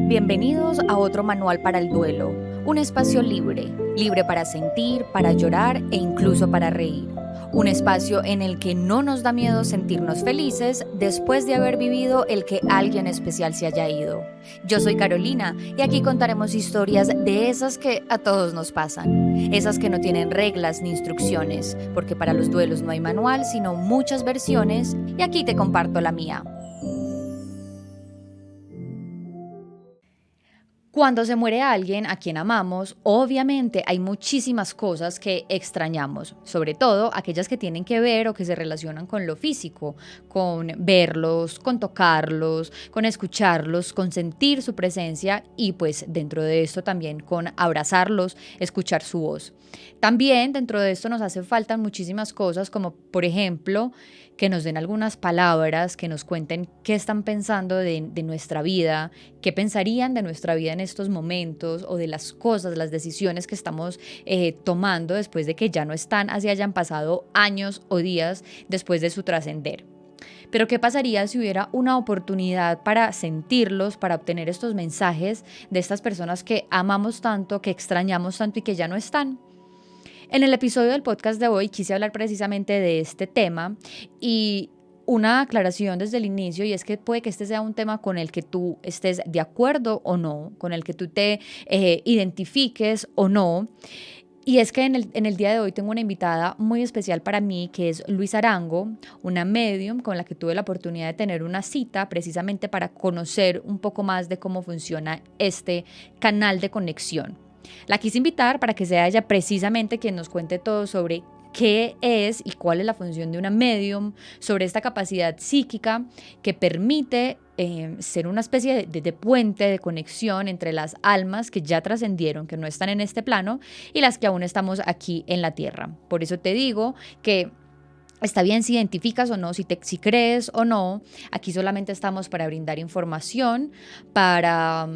Bienvenidos a otro manual para el duelo, un espacio libre, libre para sentir, para llorar e incluso para reír. Un espacio en el que no nos da miedo sentirnos felices después de haber vivido el que alguien especial se haya ido. Yo soy Carolina y aquí contaremos historias de esas que a todos nos pasan, esas que no tienen reglas ni instrucciones, porque para los duelos no hay manual, sino muchas versiones, y aquí te comparto la mía. Cuando se muere alguien a quien amamos, obviamente hay muchísimas cosas que extrañamos, sobre todo aquellas que tienen que ver o que se relacionan con lo físico, con verlos, con tocarlos, con escucharlos, con sentir su presencia y pues dentro de esto también con abrazarlos, escuchar su voz. También dentro de esto nos hace falta muchísimas cosas como por ejemplo que nos den algunas palabras, que nos cuenten qué están pensando de nuestra vida, qué pensarían de nuestra vida en estos momentos o de las cosas, las decisiones que estamos tomando después de que ya no están, así hayan pasado años o días después de su trascender. Pero ¿qué pasaría si hubiera una oportunidad para sentirlos, para obtener estos mensajes de estas personas que amamos tanto, que extrañamos tanto y que ya no están? En el episodio del podcast de hoy quise hablar precisamente de este tema y una aclaración desde el inicio, y es que puede que este sea un tema con el que tú estés de acuerdo o no, con el que tú te identifiques o no. Y es que en el día de hoy tengo una invitada muy especial para mí, que es Luisa Arango, una medium con la que tuve la oportunidad de tener una cita precisamente para conocer un poco más de cómo funciona este canal de conexión. La quise invitar para que sea ella precisamente quien nos cuente todo sobre qué es y cuál es la función de una medium, sobre esta capacidad psíquica que permite ser una especie de puente, de conexión entre las almas que ya trascendieron, que no están en este plano, y las que aún estamos aquí en la tierra. Por eso te digo que está bien si identificas o no, si crees o no. Aquí solamente estamos para brindar información, para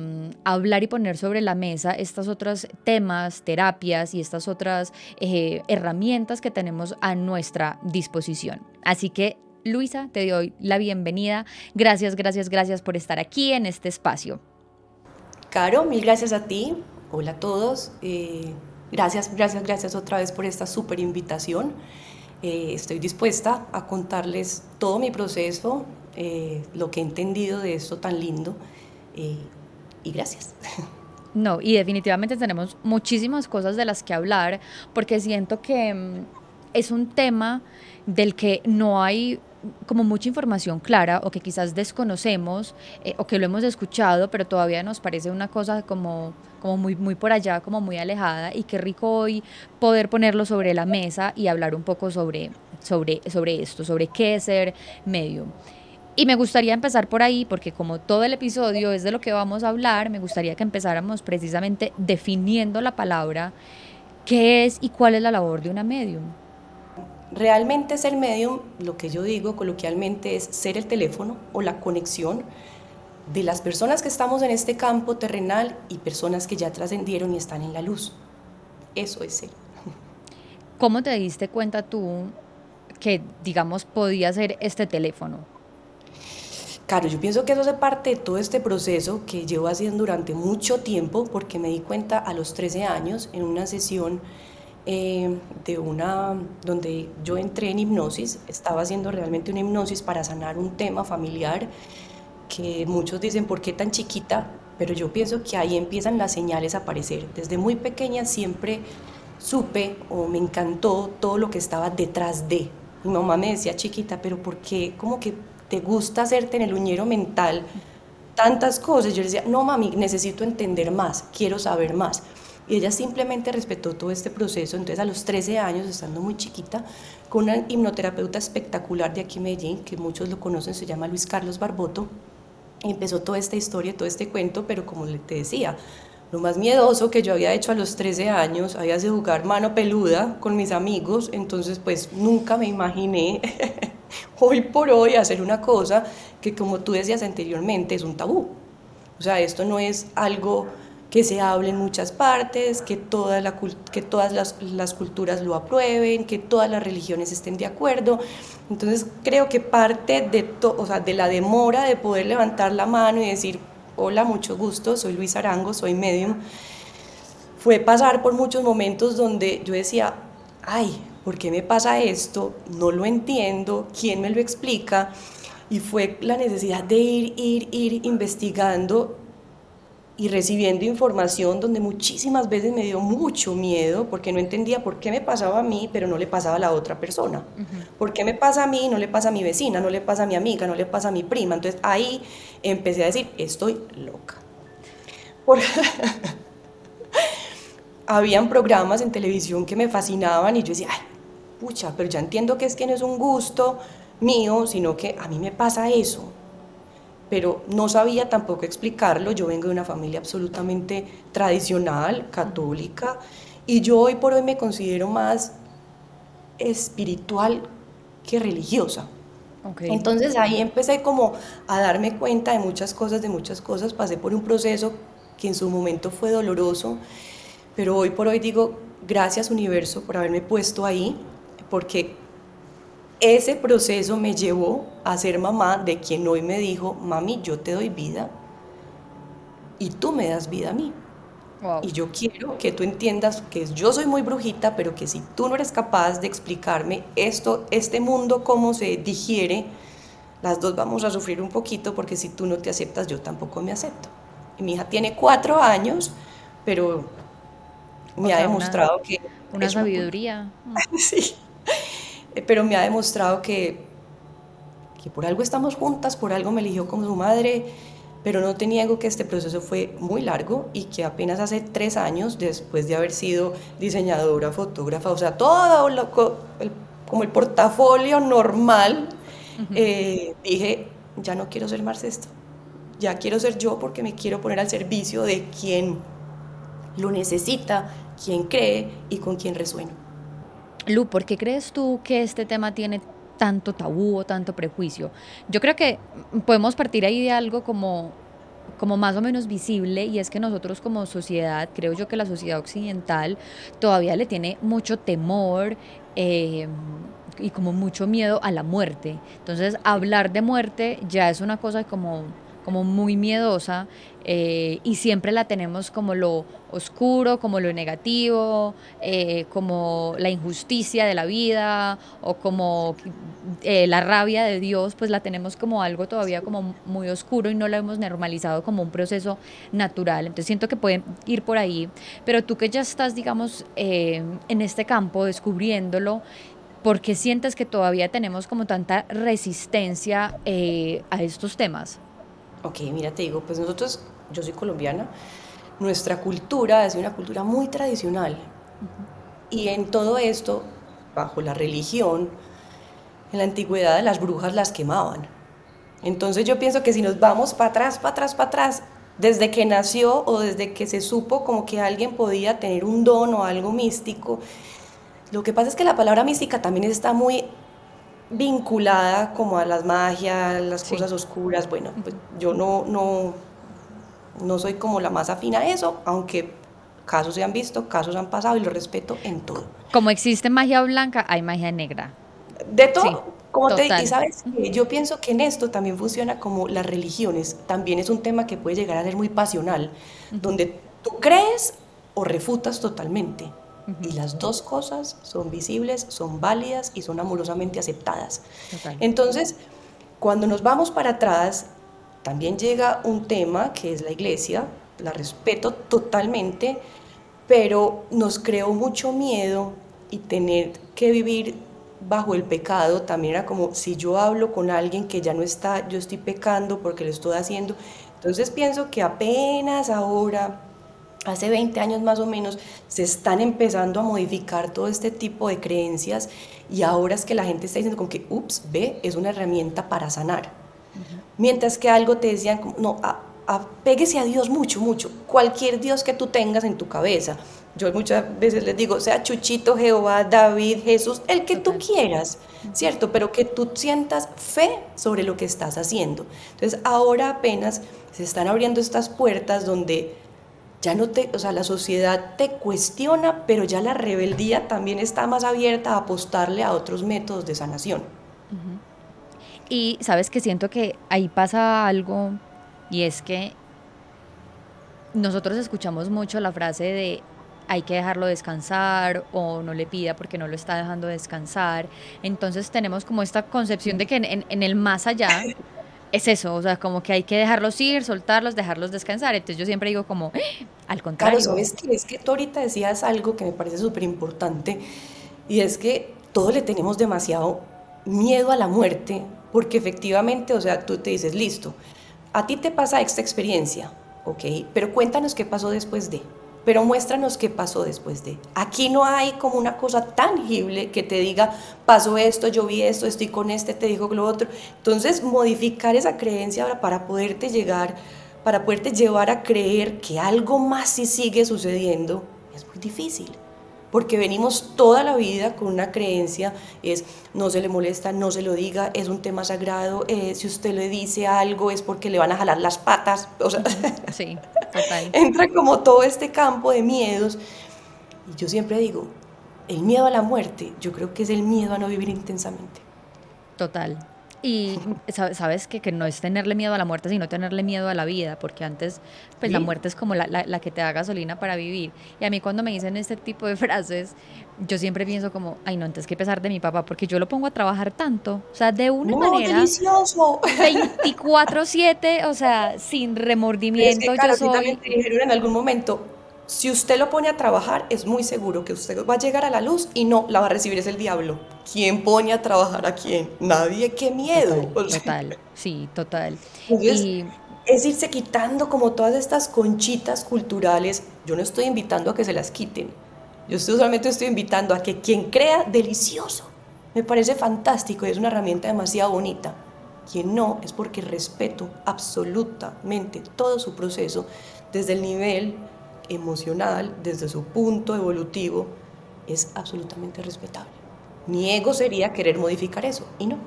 hablar y poner sobre la mesa estos otros temas, terapias y estas otras herramientas que tenemos a nuestra disposición. Así que, Luisa, te doy la bienvenida. Gracias, gracias, gracias por estar aquí en este espacio. Caro, mil gracias a ti. Hola a todos. Gracias otra vez por esta súper invitación. Estoy dispuesta a contarles todo mi proceso, lo que he entendido de esto tan lindo. eh, y gracias. No, y definitivamente tenemos muchísimas cosas de las que hablar, porque siento que es un tema del que no hay como mucha información clara o que quizás desconocemos o que lo hemos escuchado, pero todavía nos parece una cosa como muy, muy por allá, como muy alejada, y qué rico hoy poder ponerlo sobre la mesa y hablar un poco sobre esto, sobre qué es ser medium. Y me gustaría empezar por ahí, porque como todo el episodio es de lo que vamos a hablar, me gustaría que empezáramos precisamente definiendo la palabra, qué es y cuál es la labor de una medium. Realmente ser medium, lo que yo digo coloquialmente, es ser el teléfono o la conexión de las personas que estamos en este campo terrenal y personas que ya trascendieron y están en la luz. Eso es ser. ¿Cómo te diste cuenta tú que, digamos, podía ser este teléfono? Claro, yo pienso que eso hace parte de todo este proceso que llevo haciendo durante mucho tiempo, porque me di cuenta a los 13 años en una sesión donde yo entré en hipnosis, estaba haciendo realmente una hipnosis para sanar un tema familiar que muchos dicen, ¿por qué tan chiquita? Pero yo pienso que ahí empiezan las señales a aparecer. Desde muy pequeña siempre supe o me encantó todo lo que estaba detrás de. Mi mamá me decía, chiquita, pero ¿por qué como que te gusta hacerte en el uñero mental tantas cosas? Yo le decía, no mami, necesito entender más, quiero saber más. Y ella simplemente respetó todo este proceso. Entonces a los 13 años, estando muy chiquita, con una hipnoterapeuta espectacular de aquí en Medellín, que muchos lo conocen, se llama Luis Carlos Barboto, empezó toda esta historia, todo este cuento, pero como te decía, lo más miedoso que yo había hecho a los 13 años había sido jugar mano peluda con mis amigos, entonces pues nunca me imaginé hoy por hoy hacer una cosa que, como tú decías anteriormente, es un tabú. O sea, esto no es algo que se hable en muchas partes, que todas las culturas lo aprueben, que todas las religiones estén de acuerdo. Entonces creo que parte de, o sea, de la demora de poder levantar la mano y decir, hola, mucho gusto, soy Luis Arango, soy medium, fue pasar por muchos momentos donde yo decía, ay, ¿por qué me pasa esto? No lo entiendo, ¿quién me lo explica? Y fue la necesidad de ir investigando y recibiendo información donde muchísimas veces me dio mucho miedo porque no entendía por qué me pasaba a mí, pero no le pasaba a la otra persona. Ujú. ¿Por qué me pasa a mí? No le pasa a mi vecina, no le pasa a mi amiga, no le pasa a mi prima. Entonces ahí empecé a decir, estoy loca. Porque habían programas en televisión que me fascinaban y yo decía, ay, pucha, pero ya entiendo que es que no es un gusto mío, sino que a mí me pasa eso. Pero no sabía tampoco explicarlo. Yo vengo de una familia absolutamente tradicional, católica, y yo hoy por hoy me considero más espiritual que religiosa. Ok. Entonces ahí empecé como a darme cuenta de muchas cosas, pasé por un proceso que en su momento fue doloroso, pero hoy por hoy digo, gracias universo por haberme puesto ahí, porque ese proceso me llevó a ser mamá de quien hoy me dijo, mami, yo te doy vida y tú me das vida a mí. Wow. Y yo quiero que tú entiendas que yo soy muy brujita, pero que si tú no eres capaz de explicarme esto, este mundo, cómo se digiere, las dos vamos a sufrir un poquito porque si tú no te aceptas, yo tampoco me acepto. Y mi hija tiene 4 años, pero O me ha sea, demostrado que una es una culpa. sabiduría. Sí, pero me ha demostrado que por algo estamos juntas, por algo me eligió como su madre, pero no te niego que este proceso fue muy largo y que apenas hace 3 años, después de haber sido diseñadora, fotógrafa, o sea, todo como el portafolio normal, Ujú. dije, ya no quiero ser más esto, ya quiero ser yo porque me quiero poner al servicio de quien lo necesita, quien cree y con quien resueno. Lu, ¿por qué crees tú que este tema tiene tanto tabú o tanto prejuicio? Yo creo que podemos partir ahí de algo como más o menos visible y es que nosotros como sociedad, creo yo que la sociedad occidental todavía le tiene mucho temor eh, y como mucho miedo a la muerte. Entonces, hablar de muerte ya es una cosa como muy miedosa y siempre la tenemos como lo oscuro, como lo negativo, como la injusticia de la vida o como la rabia de Dios, pues la tenemos como algo todavía como muy oscuro y no lo hemos normalizado como un proceso natural. Entonces siento que pueden ir por ahí, pero tú que ya estás, digamos, en este campo descubriéndolo, ¿por qué sientes que todavía tenemos como tanta resistencia a estos temas? Ok, mira, te digo, pues nosotros, yo soy colombiana, nuestra cultura es una cultura muy tradicional Ujú. y en todo esto, bajo la religión, en la antigüedad las brujas las quemaban. Entonces yo pienso que si nos vamos para atrás, para atrás, para atrás, desde que nació o desde que se supo como que alguien podía tener un don o algo místico, lo que pasa es que la palabra mística también está muy vinculada como a las magias, las Sí. cosas oscuras. Bueno, pues Ujú. yo no soy como la más afín a eso, aunque casos se han visto, casos han pasado y lo respeto en todo. Como existe magia blanca, hay magia negra. De Sí, todo, como te y total. sabes Ujú. que yo pienso que en esto también funciona como las religiones, también es un tema que puede llegar a ser muy pasional, Ujú. donde tú crees o refutas totalmente. Y Ujú. las dos cosas son visibles, son válidas y son amorosamente aceptadas. Total. Entonces, cuando nos vamos para atrás, también llega un tema que es la iglesia, la respeto totalmente, pero nos creó mucho miedo y tener que vivir bajo el pecado también era como si yo hablo con alguien que ya no está, yo estoy pecando porque lo estoy haciendo. Entonces pienso que apenas ahora, hace 20 años más o menos, se están empezando a modificar todo este tipo de creencias y ahora es que la gente está diciendo como que, ups, ve, es una herramienta para sanar. Ujú. Mientras que algo te decían, como, no, apéguese a Dios mucho, mucho. Cualquier Dios que tú tengas en tu cabeza. Yo muchas veces les digo, sea Chuchito, Jehová, David, Jesús, el que tú Total. quieras, Ujú. ¿cierto? Pero que tú sientas fe sobre lo que estás haciendo. Entonces ahora apenas se están abriendo estas puertas donde ya no te, o sea, la sociedad te cuestiona, pero ya la rebeldía también está más abierta a apostarle a otros métodos de sanación. Y sabes que siento que ahí pasa algo y es que nosotros escuchamos mucho la frase de hay que dejarlo descansar o no le pida porque no lo está dejando descansar. Entonces tenemos como esta concepción de que en el más allá es eso, o sea, como que hay que dejarlos ir, soltarlos, dejarlos descansar. Entonces yo siempre digo como, al Claro, contrario, ¿sabes qué? Es que tú ahorita decías algo que me parece súper importante y es que todos le tenemos demasiado miedo a la muerte porque efectivamente, o sea, tú te dices, listo, a ti te pasa esta experiencia, ok, pero cuéntanos qué pasó después de, pero muéstranos qué pasó después de. Aquí no hay como una cosa tangible que te diga, pasó esto, yo vi esto, estoy con este, te dijo lo otro. Entonces, modificar esa creencia para poderte llegar, para poderte llevar a creer que algo más sí sigue sucediendo, es muy difícil. Porque venimos toda la vida con una creencia, es no se le molesta, no se lo diga, es un tema sagrado, si usted le dice algo es porque le van a jalar las patas, o sea, ujú, sí, total. entra como todo este campo de miedos. Y yo siempre digo, el miedo a la muerte, yo creo que es el miedo a no vivir intensamente. Total. Y sabes que no es tenerle miedo a la muerte, sino tenerle miedo a la vida, porque antes, pues la ¿Sí? muerte es como la que te da gasolina para vivir. Y a mí cuando me dicen este tipo de frases, yo siempre pienso como, ay no, antes que pesar de mi papá, porque yo lo pongo a trabajar tanto, o sea, de una No, manera delicioso. 24/7, o sea, sin Pero es que, remordimiento, yo claro, a ti también soy. te dijeron en algún momento, si usted lo pone a trabajar, es muy seguro que usted va a llegar a la luz y no, la va a recibir es el diablo. ¿Quién pone a trabajar a quién? Nadie, qué miedo. Total, O sea, total, sí, total. entonces, Y es irse quitando como todas estas conchitas culturales. Yo no estoy invitando a que se las quiten. Solamente estoy invitando a que quien crea, delicioso. Me parece fantástico y es una herramienta demasiado bonita. Quien no, es porque respeto absolutamente todo su proceso, desde el nivel emocional, desde su punto evolutivo, es absolutamente respetable. Mi ego sería querer modificar eso, y no.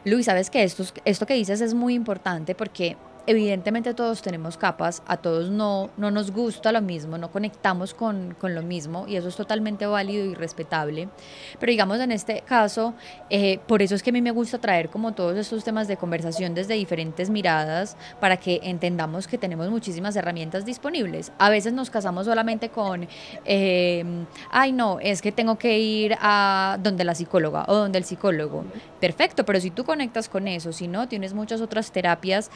Luis, sabes que esto que dices es muy importante porque evidentemente todos tenemos capas, a todos no nos gusta lo mismo, no conectamos con lo mismo y eso es totalmente válido y respetable. Pero digamos en este caso, por eso es que a mí me gusta traer como todos estos temas de conversación desde diferentes miradas para que entendamos que tenemos muchísimas herramientas disponibles. A veces nos casamos solamente con, ay no, es que tengo que ir a donde la psicóloga o donde el psicólogo. Perfecto, pero si tú conectas con eso, si no, tienes muchas otras terapias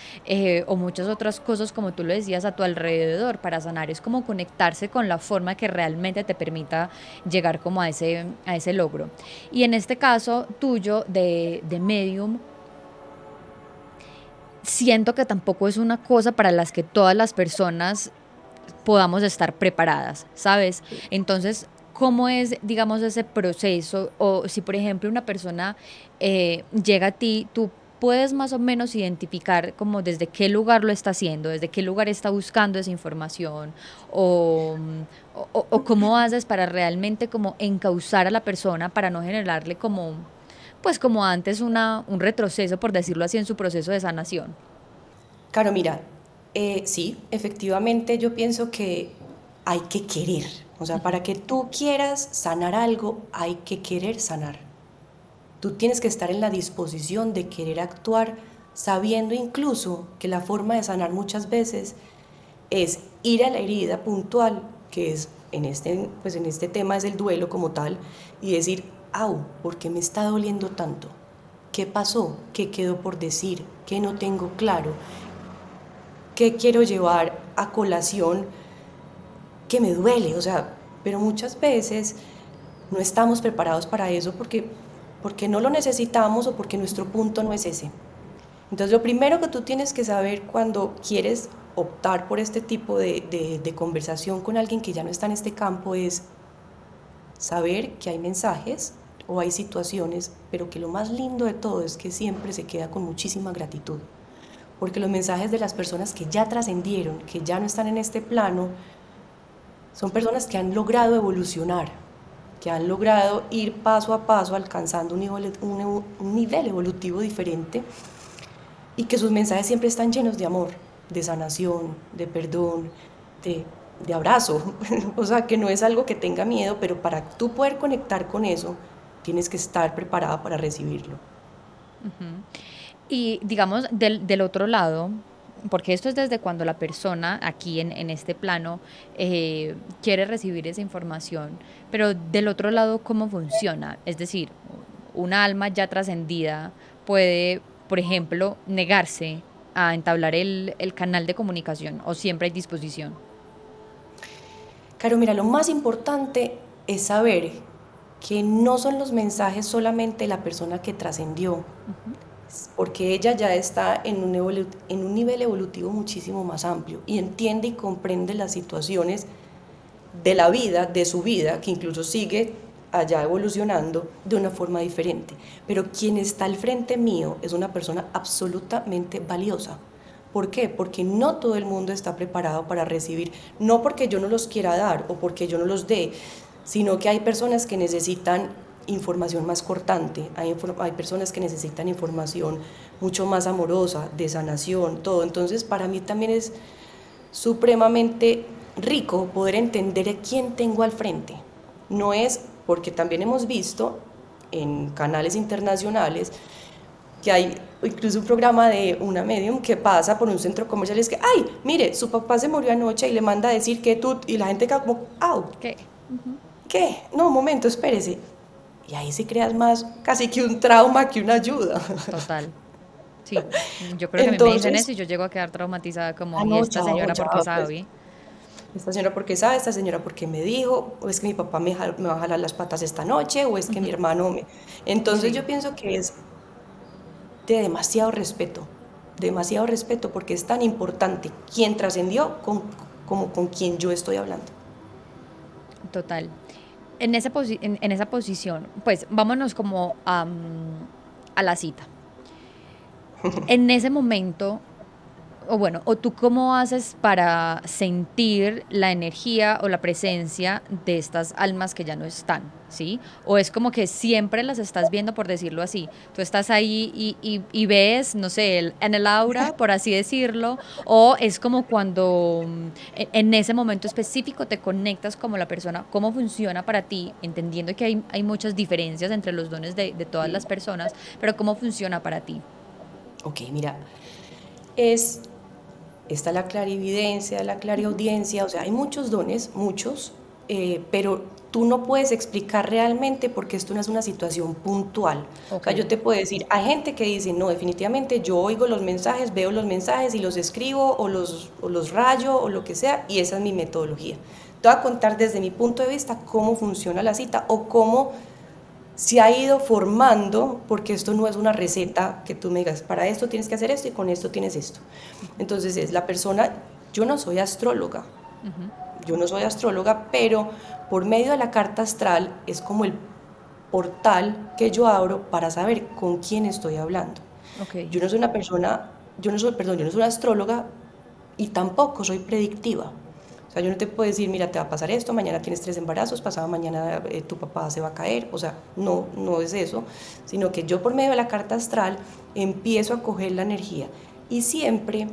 o muchas otras cosas, como tú lo decías, a tu alrededor para sanar. Es como conectarse con la forma que realmente te permita llegar como a ese logro. Y en este caso tuyo de medium, siento que tampoco es una cosa para las que todas las personas podamos estar preparadas, ¿sabes? Entonces, ¿cómo es, digamos, ese proceso? O si, por ejemplo, una persona llega a ti, tú puedes más o menos identificar como desde qué lugar lo está haciendo, desde qué lugar está buscando esa información, o, o cómo haces para realmente como encauzar a la persona para no generarle como, pues como antes un retroceso, por decirlo así, en su proceso de sanación. Claro, mira, sí, efectivamente yo pienso que hay que querer. O sea, Ujú, para que tú quieras sanar algo, hay que querer sanar. Tú tienes que estar en la disposición de querer actuar, sabiendo incluso que la forma de sanar muchas veces es ir a la herida puntual, que es pues en este tema es el duelo como tal, y decir, au, ¿por qué me está doliendo tanto? ¿Qué pasó? ¿Qué quedó por decir? ¿Qué no tengo claro? ¿Qué quiero llevar a colación que me duele? O sea, pero muchas veces no estamos preparados para eso porque no lo necesitamos o porque nuestro punto no es ese. Entonces, lo primero que tú tienes que saber cuando quieres optar por este tipo de conversación con alguien que ya no está en este campo es saber que hay mensajes o hay situaciones, pero que lo más lindo de todo es que siempre se queda con muchísima gratitud. Porque los mensajes de las personas que ya trascendieron, que ya no están en este plano, son personas que han logrado evolucionar, que han logrado ir paso a paso alcanzando un nivel evolutivo diferente y que sus mensajes siempre están llenos de amor, de sanación, de perdón, de, de abrazo. O sea, que no es algo que tenga miedo, pero para tú poder conectar con eso, tienes que estar preparada para recibirlo. ujú. Y digamos, del otro lado, porque esto es desde cuando la persona aquí en este plano quiere recibir esa información, pero del otro lado, ¿cómo funciona? Es decir, una alma ya trascendida puede, por ejemplo, negarse a entablar el canal de comunicación o siempre hay disposición. Caro, mira, lo más importante es saber que no son los mensajes solamente de la persona que trascendió, Ujú. porque ella ya está en un nivel evolutivo muchísimo más amplio y entiende y comprende las situaciones de la vida, de su vida, que incluso sigue allá evolucionando de una forma diferente. Pero quien está al frente mío es una persona absolutamente valiosa. ¿Por qué? Porque no todo el mundo está preparado para recibir, no porque yo no los quiera dar o porque yo no los dé, sino que hay personas que necesitan información más cortante, hay personas que necesitan información mucho más amorosa, de sanación, todo. Entonces, para mí también es supremamente rico poder entender a quién tengo al frente. No es porque también hemos visto en canales internacionales que hay incluso un programa de una medium que pasa por un centro comercial y es que, ay, mire, su papá se murió anoche y le manda a decir que tú, y la gente queda como, au, ¿Qué? Ujú. ¿qué? No, un momento, espérese. Y ahí sí creas más casi que un trauma que una ayuda. Total. Sí, yo creo que a mí me dicen eso Entonces, y yo llego a quedar traumatizada como, ah, ¿y no, esta chao, señora ya, por qué pues sabe? esta señora porque sabe, esta señora porque me dijo, o es que mi papá me va a jalar las patas esta noche, o es que mi Ujú. hermano me... Entonces Sí, yo pienso que es de demasiado respeto, porque es tan importante quién trascendió como con quien yo estoy hablando. total. En esa posición, pues vámonos como a la cita. En ese momento, o bueno, o tú cómo haces para sentir la energía o la presencia de estas almas que ya no están, ¿sí? O es como que siempre las estás viendo, por decirlo así. Tú estás ahí y ves, no sé, en el aura, por así decirlo, o es como cuando en ese momento específico te conectas como la persona, cómo funciona para ti, entendiendo que hay muchas diferencias entre los dones de todas Sí. las personas, pero cómo funciona para ti. Ok, mira, es está la clarividencia, la Ujú. clariaudiencia, o sea, hay muchos dones, muchos, pero tú no puedes explicar realmente porque esto no es una situación puntual. O Ok. sea, yo te puedo decir, hay gente que dice, no, definitivamente yo oigo los mensajes, veo los mensajes y los escribo o los rayo o lo que sea, y esa es mi metodología. Te voy a contar desde mi punto de vista cómo funciona la cita o cómo se ha ido formando, porque esto no es una receta que tú me digas, para esto tienes que hacer esto y con esto tienes esto. Ujú. Entonces es la persona, yo no soy astróloga, Ujú. pero por medio de la carta astral es como el portal que yo abro para saber con quién estoy hablando. Ok. Yo no soy una persona, yo no soy, perdón, yo no soy una astróloga y tampoco soy predictiva. O sea, yo no te puedo decir, mira, te va a pasar esto, mañana tienes 3 embarazos, pasado mañana tu papá se va a caer. O sea, no, no es eso, sino que yo por medio de la carta astral empiezo a coger la energía. Y siempre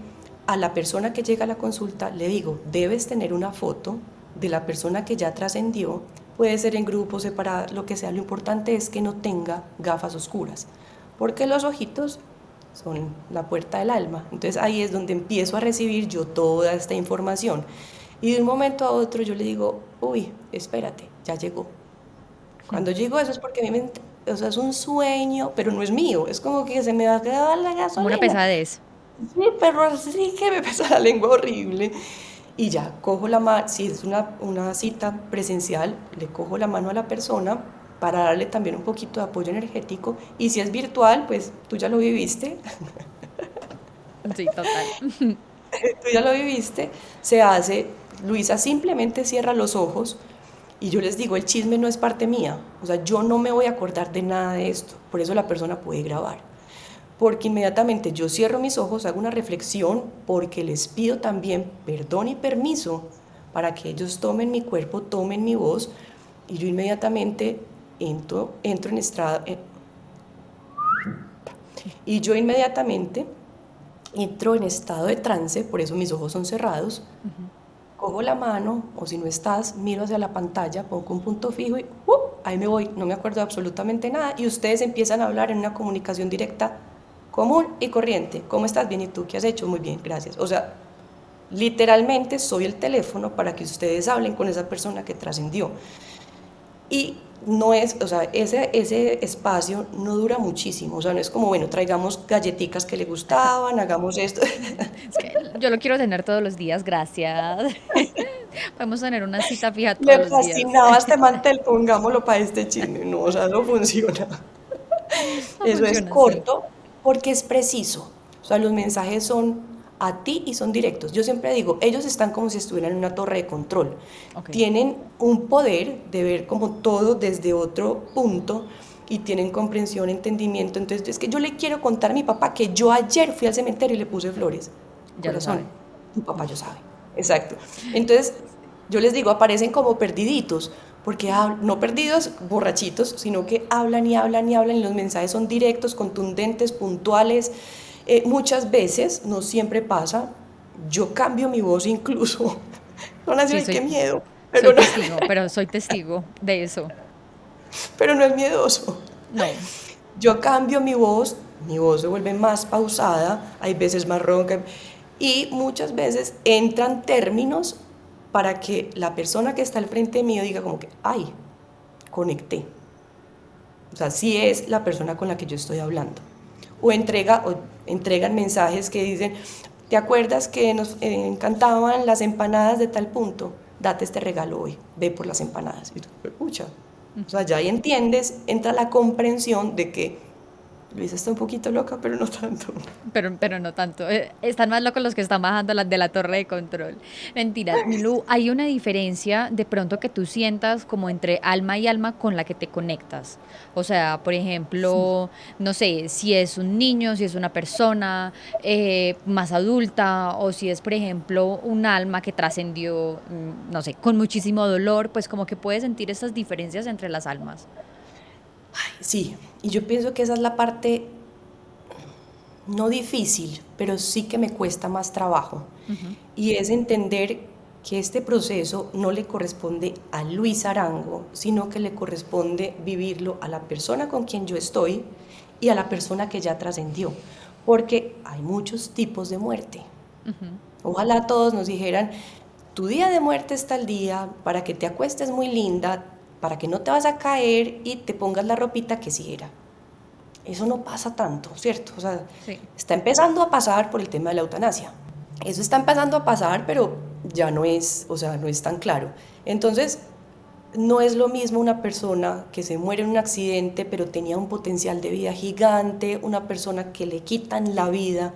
a la persona que llega a la consulta le digo, debes tener una foto de la persona que ya trascendió, puede ser en grupo, separada, lo que sea. Lo importante es que no tenga gafas oscuras, porque los ojitos son la puerta del alma. Entonces ahí es donde empiezo a recibir yo toda esta información. Y de un momento a otro yo le digo, uy, espérate, ya llegó. Mm. Cuando llego eso es porque a mí o sea, es un sueño, pero no es mío. Es como que se me va a quedar la Como una gasolina. pesadez. Sí, pero así que me pesa la lengua horrible. Y ya cojo la mano, si es una cita presencial, le cojo la mano a la persona para darle también un poquito de apoyo energético. Y si es virtual, pues tú ya lo viviste, Sí, total. tú ya lo viviste, se hace, Luisa simplemente cierra los ojos y yo les digo, el chisme no es parte mía, o sea, yo no me voy a acordar de nada de esto, por eso la persona puede grabar, porque inmediatamente yo cierro mis ojos, hago una reflexión, porque les pido también perdón y permiso para que ellos tomen mi cuerpo, tomen mi voz, y yo inmediatamente entro en estrada, y yo inmediatamente entro en estado de trance, por eso mis ojos son cerrados, Ujú. cojo la mano, o si no estás, miro hacia la pantalla, pongo un punto fijo y ahí me voy, no me acuerdo de absolutamente nada, y ustedes empiezan a hablar en una comunicación directa común y corriente. ¿Cómo estás? Bien, ¿y tú qué has hecho? Muy bien, gracias. O sea, literalmente soy el teléfono para que ustedes hablen con esa persona que trascendió. Y no es, o sea, ese espacio no dura muchísimo, o sea, no es como, bueno, traigamos galletitas que le gustaban, hagamos esto. Es que yo lo quiero tener todos los días, gracias. Podemos tener una cita fija todos Me los días. fascinaba este mantel, pongámoslo para este chisme. No, o sea, no funciona. No Eso es funciona así. corto porque es preciso. O sea, los mensajes son a ti y son directos. Yo siempre digo, ellos están como si estuvieran en una torre de control. Ok, Tienen un poder de ver como todo desde otro punto y tienen comprensión, entendimiento. Entonces, es que yo le quiero contar a mi papá que yo ayer fui al cementerio y le puse flores. ya lo Corazón, sabe. tu papá yo sabe. Exacto. Entonces, yo les digo, aparecen como perdiditos, porque no perdidos, borrachitos, sino que hablan y hablan y hablan y los mensajes son directos, contundentes, puntuales. Muchas veces, no siempre pasa, yo cambio mi voz incluso. Van a decir, Sí, ay, qué soy, miedo, soy pero no, testigo, pero soy testigo de eso. pero no es miedoso. No, Yo cambio mi voz se vuelve más pausada, hay veces más ronca y muchas veces entran términos para que la persona que está al frente mío diga como que, ay, conecté. O sea, sí es la persona con la que yo estoy hablando. O entregan mensajes que dicen, ¿te acuerdas que nos encantaban las empanadas de tal punto? Date este regalo hoy, ve por las empanadas. Y tú, pucha. O sea, ya ahí entiendes, entra la comprensión de que Luisa está un poquito loca, pero no tanto. pero no tanto. Están más locos los que están bajando las de la torre de control. Mentiras, Milu, hay una diferencia de pronto que tú sientas como entre alma y alma con la que te conectas. O sea, por ejemplo, no sé, si es un niño, si es una persona más adulta, o si es, por ejemplo, un alma que trascendió, no sé, con muchísimo dolor, pues como que puedes sentir esas diferencias entre las almas. Sí, y yo pienso que esa es la parte no difícil, pero sí que me cuesta más trabajo. Ujú. Y es entender que este proceso no le corresponde a Luis Arango, sino que le corresponde vivirlo a la persona con quien yo estoy y a la persona que ya trascendió. Porque hay muchos tipos de muerte. Ojalá todos nos dijeran, tu día de muerte está el día para que te acuestes muy linda, para que no te vas a caer y te pongas la ropita que sí era. Eso no pasa tanto, ¿cierto? O sea, Sí. está empezando a pasar por el tema de la eutanasia. Eso está empezando a pasar, pero ya no es, o sea, no es tan claro. Entonces, no es lo mismo una persona que se muere en un accidente, pero tenía un potencial de vida gigante, una persona que le quitan la vida,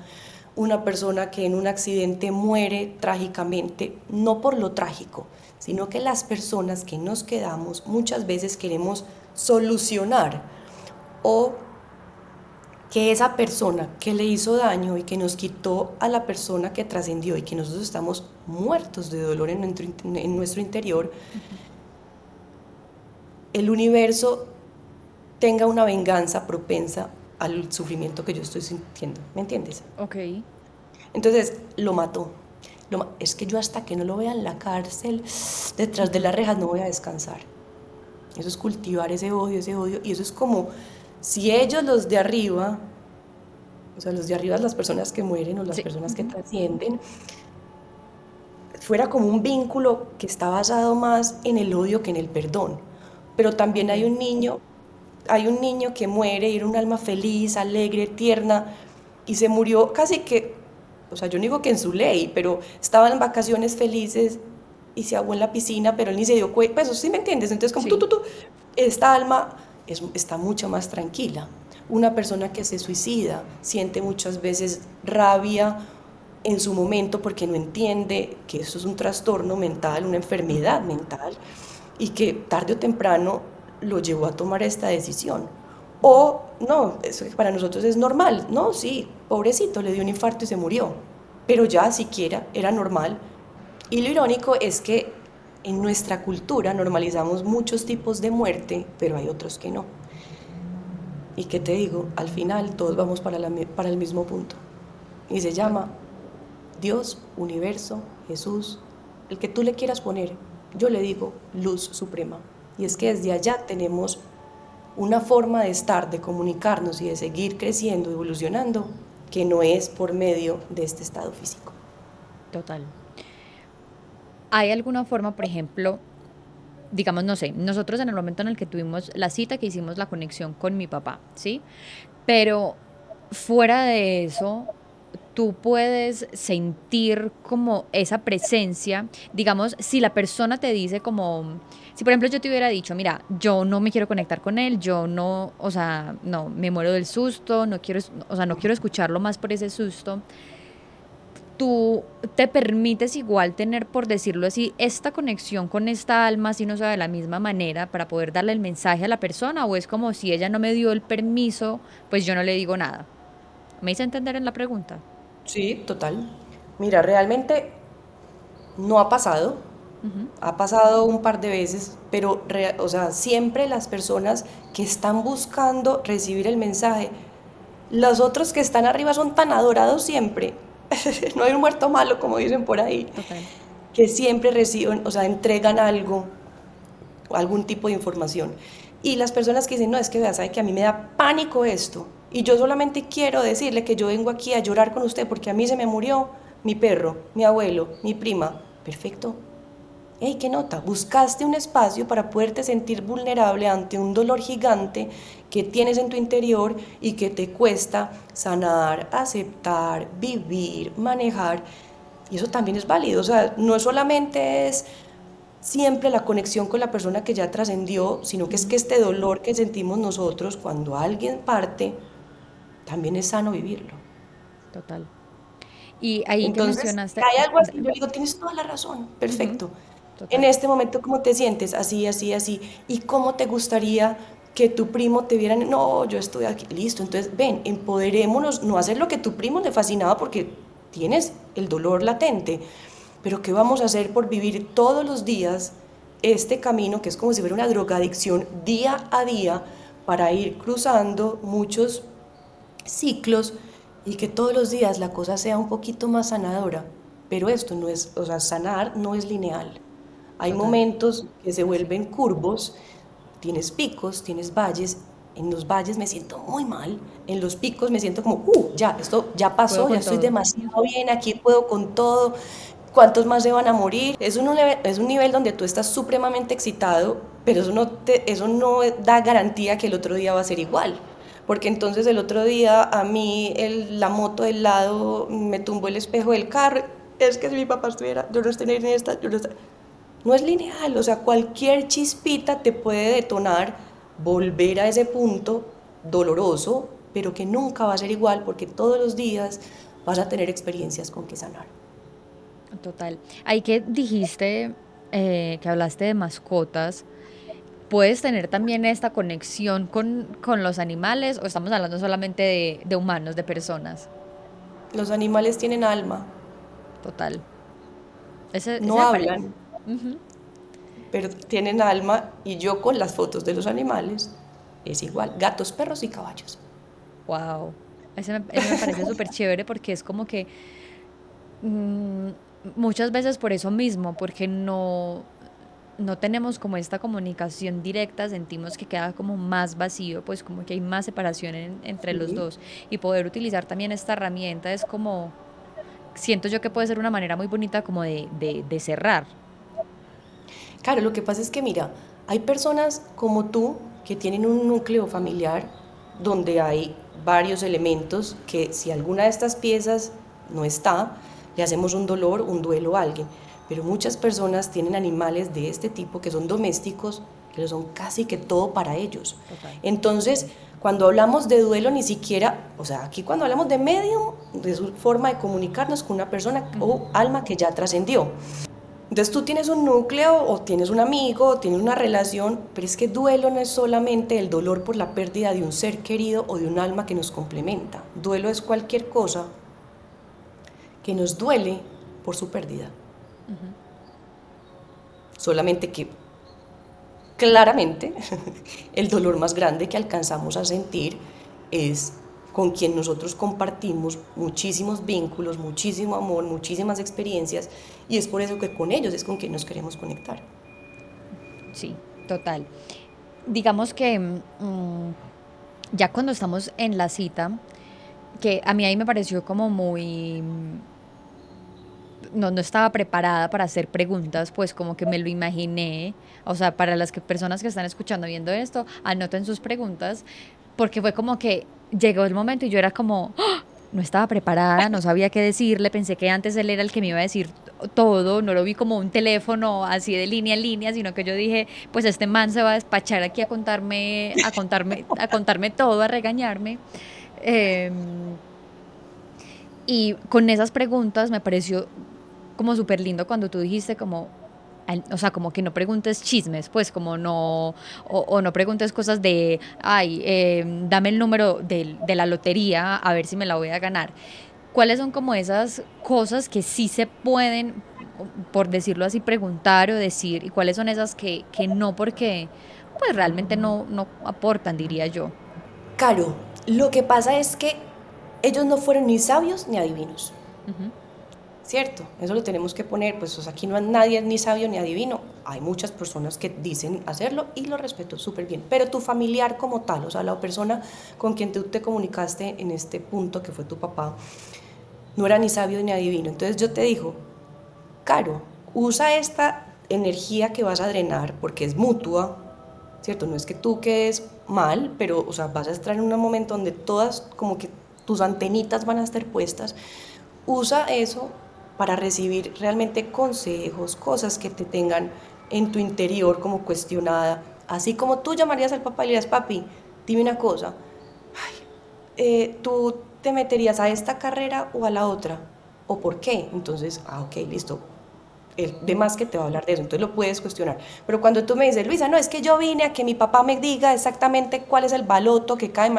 una persona que en un accidente muere trágicamente, no por lo trágico, sino que las personas que nos quedamos muchas veces queremos solucionar o que esa persona que le hizo daño y que nos quitó a la persona que trascendió y que nosotros estamos muertos de dolor en nuestro interior, el universo tenga una venganza propensa al sufrimiento que yo estoy sintiendo, ¿me entiendes? Ok. Entonces lo mató. Es que yo hasta que no lo vea en la cárcel, detrás de las rejas, no voy a descansar. Eso es cultivar ese odio, y eso es como si ellos, los de arriba, o sea, los de arriba, las personas que mueren o las Sí. personas que trascienden, fuera como un vínculo que está basado más en el odio que en el perdón. Pero también Ok. hay un niño que muere y era un alma feliz, alegre, tierna, y se murió casi que, o sea, yo no digo que en su ley, pero estaban en vacaciones felices y se ahogó en la piscina, pero él ni se dio cuenta, pues ¿sí me entiendes? Entonces como Sí. esta alma está mucho más tranquila. Una persona que se suicida siente muchas veces rabia en su momento porque no entiende que eso es un trastorno mental, una enfermedad mental, y que tarde o temprano lo llevó a tomar esta decisión. O no, eso para nosotros es normal, no, sí, pobrecito, le dio un infarto y se murió, pero ya siquiera era normal. Y lo irónico es que en nuestra cultura normalizamos muchos tipos de muerte, pero hay otros que no. Y qué te digo, al final todos vamos para el mismo punto. Y se llama Dios, universo, Jesús, el que tú le quieras poner. Yo le digo luz suprema. Y es que desde allá tenemos una forma de estar, de comunicarnos y de seguir creciendo, evolucionando, que no es por medio de este estado físico. Total. ¿Hay alguna forma, por ejemplo, digamos, no sé, nosotros en el momento en el que tuvimos la cita, que hicimos la conexión con mi papá, ¿sí? Pero fuera de eso, tú puedes sentir como esa presencia, digamos, si la persona te dice como, si por ejemplo yo te hubiera dicho, mira, yo no me quiero conectar con él, yo no, o sea, no, me muero del susto, no quiero, o sea, no quiero escucharlo más por ese susto, tú te permites igual tener, por decirlo así, esta conexión con esta alma, si no sea de la misma manera, para poder darle el mensaje a la persona, o es como si ella no me dio el permiso, pues yo no le digo nada. ¿Me hice entender en la pregunta? Sí, total. Mira, realmente no Ujú. ha pasado un par de veces, pero o sea, siempre las personas que están buscando recibir el mensaje, los otros que están arriba son tan adorados siempre. No hay un muerto malo, como dicen por ahí, Total. que siempre reciben, o sea, entregan algo, algún tipo de información. Y las personas que dicen, no, es que vea, sabe que a mí me da pánico esto. Y yo solamente quiero decirle que yo vengo aquí a llorar con usted porque a mí se me murió mi perro, mi abuelo, mi prima. Perfecto. Hey, ¿qué nota? Buscaste un espacio para poderte sentir vulnerable ante un dolor gigante que tienes en tu interior y que te cuesta sanar, aceptar, vivir, manejar. Y eso también es válido. O sea, no solamente es siempre la conexión con la persona que ya trascendió, sino que es que Ujú. este dolor que sentimos nosotros cuando alguien parte, también es sano vivirlo. Total. Y ahí que Entonces, si mencionaste, hay algo así, yo digo, tienes toda la razón, ujú, perfecto. En total. este momento, ¿cómo te sientes? Así, así, así. ¿Y cómo te gustaría que tu primo te viera? No, yo estoy aquí, listo. Entonces, ven, empoderémonos, no hacer lo que tu primo le fascinaba porque tienes el dolor latente, pero ¿qué vamos a hacer por vivir todos los días este camino que es como si fuera una drogadicción día a día para ir cruzando muchos ciclos y que todos los días la cosa sea un poquito más sanadora? Pero esto no es, o sea, sanar no es lineal. Hay Total. momentos que se Así. vuelven curvos, tienes picos, tienes valles. En los valles me siento muy mal, en los picos me siento como, ya, esto ya Puedo pasó, ya con estoy todo. demasiado bien, aquí puedo con todo. ¿Cuántos más se van a morir? Es un nivel donde tú estás supremamente excitado, pero eso no da garantía que el otro día va a ser igual. Porque entonces el otro día a mí la moto del lado me tumbó el espejo del carro. Es que si mi papá estuviera, yo no estaría en esta, yo no estaría. No es lineal, o sea, cualquier chispita te puede detonar volver a ese punto doloroso, pero que nunca va a ser igual porque todos los días vas a tener experiencias con que sanar. Total. Ahí que dijiste, que hablaste de mascotas, ¿puedes tener también esta conexión con los animales o estamos hablando solamente de humanos, de personas? Los animales tienen alma, Total. Ese no me parece. hablan, pero tienen alma y yo con las fotos de los animales es igual, gatos, perros y caballos. Wow. Ese me parece súper chévere porque es como que mm, muchas veces por eso mismo, porque no tenemos como esta comunicación directa, sentimos que queda como más vacío, pues como que hay más separación entre los Sí. dos. Y poder utilizar también esta herramienta es como, siento yo que puede ser una manera muy bonita como de cerrar. Claro, lo que pasa es que mira, hay personas como tú que tienen un núcleo familiar donde hay varios elementos que si alguna de estas piezas no está, le hacemos un dolor, un duelo a alguien. Pero muchas personas tienen animales de este tipo que son domésticos, que son casi que todo para ellos. Total. Entonces, cuando hablamos de duelo, ni siquiera, o sea, aquí cuando hablamos de medium, de su forma de comunicarnos con una persona Ujú. o alma que ya trascendió. Entonces tú tienes un núcleo o tienes un amigo o tienes una relación, pero es que duelo no es solamente el dolor por la pérdida de un ser querido o de un alma que nos complementa. Duelo es cualquier cosa que nos duele por su pérdida. Ujú. Solamente que claramente el dolor más grande que alcanzamos a sentir es con quien nosotros compartimos muchísimos vínculos, muchísimo amor, muchísimas experiencias y es por eso que con ellos es con quien nos queremos conectar. Sí, total. digamos que ya cuando estamos en la cita, que a mí ahí me pareció como muy, no estaba preparada para hacer preguntas, pues como que me lo imaginé, o sea, para las personas que están escuchando, viendo esto, anoten sus preguntas, porque fue como que llegó el momento y yo era como, ¡ah! No estaba preparada, no sabía qué decirle, pensé que antes él era el que me iba a decir todo, no lo vi como un teléfono así de línea en línea, sino que yo dije, pues este man se va a despachar aquí a contarme todo, a regañarme. Em, y con esas preguntas me pareció como súper lindo cuando tú dijiste como, o sea, como que no preguntes chismes, pues como no, o no preguntes cosas de, ay, dame el número de la lotería a ver si me la voy a ganar. ¿Cuáles son como esas cosas que sí se pueden, por decirlo así, preguntar o decir, y cuáles son esas que no, porque pues realmente no aportan, diría yo? Caro, lo que pasa es que ellos no fueron ni sabios ni adivinos. Ujú. ¿Cierto? Eso lo tenemos que poner, pues o sea, aquí no hay nadie ni sabio ni adivino. Hay muchas personas que dicen hacerlo y lo respeto súper bien. Pero tu familiar como tal, o sea, la persona con quien tú te comunicaste en este punto, que fue tu papá, no era ni sabio ni adivino. Entonces yo te digo, Caro, usa esta energía que vas a drenar porque es mutua, ¿cierto? No es que tú quedes mal, pero, o sea, vas a estar en un momento donde todas, como que tus antenitas van a estar puestas. Usa eso para recibir realmente consejos, cosas que te tengan en tu interior como cuestionada. Así como tú llamarías al papá y le dirías, papi, dime una cosa, ¿tú te meterías a esta carrera o a la otra? ¿O por qué? Entonces, ok, listo. El de más que te va a hablar de eso, entonces lo puedes cuestionar. Pero cuando tú me dices, Luisa, no, es que yo vine a que mi papá me diga exactamente cuál es el baloto que cae,